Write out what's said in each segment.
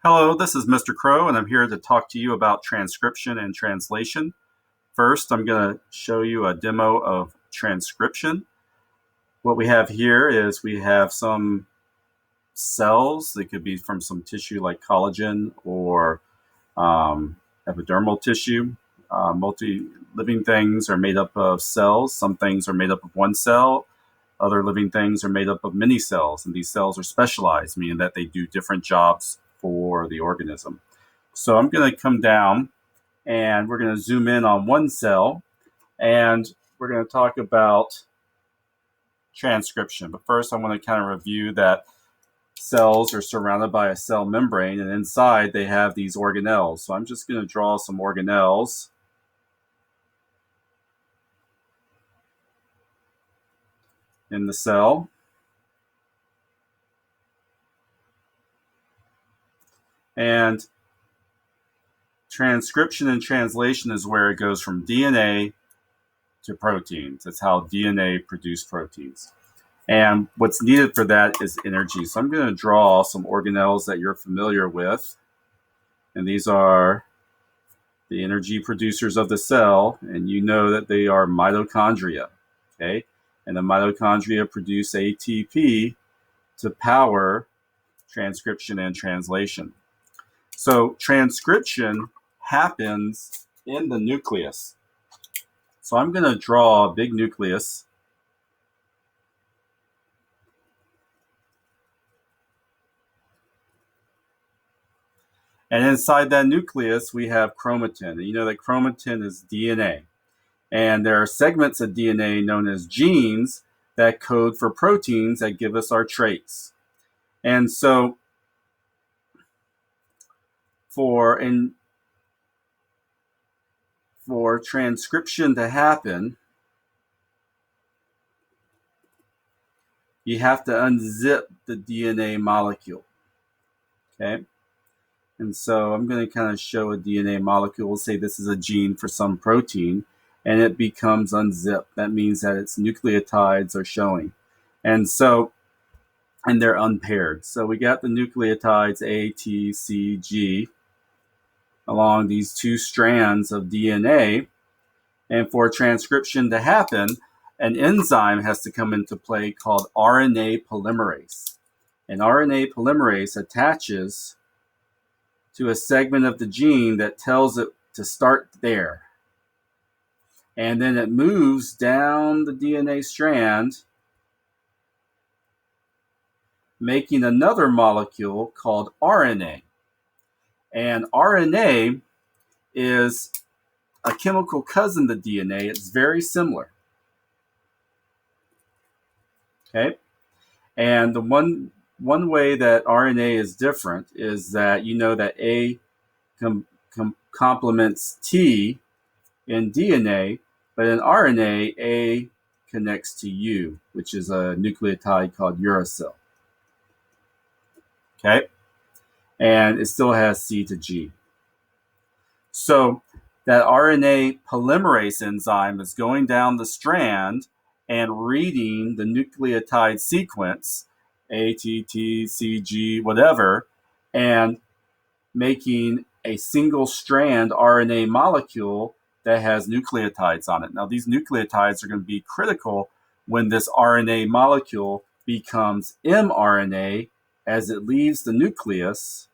Hello, this is Mr. Crow, and I'm here to talk to you about transcription and translation. First, I'm going to show you a demo of transcription. What we have here is we have some cells that could be from some tissue like collagen or epidermal tissue. Multi-living things are made up of cells. Some things are made up of one cell. Other living things are made up of many cells, and these cells are specialized, meaning that they do different jobs for the organism. So I'm going to come down and we're going to zoom in on one cell, and we're going to talk about transcription. But first I want to kind of review that cells are surrounded by a cell membrane, and inside they have these organelles. So I'm just going to draw some organelles. In the cell. And transcription and translation is where it goes from DNA to proteins. That's how DNA produces proteins. And what's needed for that is energy. So I'm going to draw some organelles that you're familiar with. And these are the energy producers of the cell. And you know that they are mitochondria. Okay? And the mitochondria produce ATP to power transcription and translation. So transcription happens in the nucleus. So I'm going to draw a big nucleus. And inside that nucleus, we have chromatin. And you know that chromatin is DNA. And there are segments of DNA known as genes that code for proteins that give us our traits. And so for transcription to happen, you have to unzip the DNA molecule. Okay? And so I'm going to kind of show a DNA molecule. We'll say this is a gene for some protein, and it becomes unzipped. That means that its nucleotides are showing. And they're unpaired. So we got the nucleotides A, T, C, G along these two strands of DNA. And for transcription to happen, an enzyme has to come into play called RNA polymerase. And RNA polymerase attaches to a segment of the gene that tells it to start there. And then it moves down the DNA strand, making another molecule called RNA. And RNA is a chemical cousin to DNA. It's very similar. Okay? And the one way that RNA is different is that you know that A complements T in DNA, but in RNA, A connects to U, which is a nucleotide called uracil. Okay? And it still has C to G. So that RNA polymerase enzyme is going down the strand and reading the nucleotide sequence, A, T, T, C, G, whatever, and making a single strand RNA molecule that has nucleotides on it. Now, these nucleotides are going to be critical when this RNA molecule becomes mRNA as it leaves the nucleus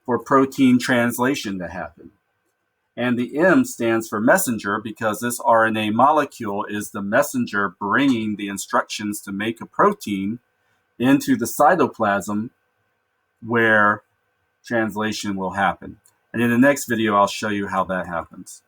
for protein translation to happen. And the M stands for messenger because this RNA molecule is the messenger bringing the instructions to make a protein into the cytoplasm where translation will happen. And in the next video, I'll show you how that happens.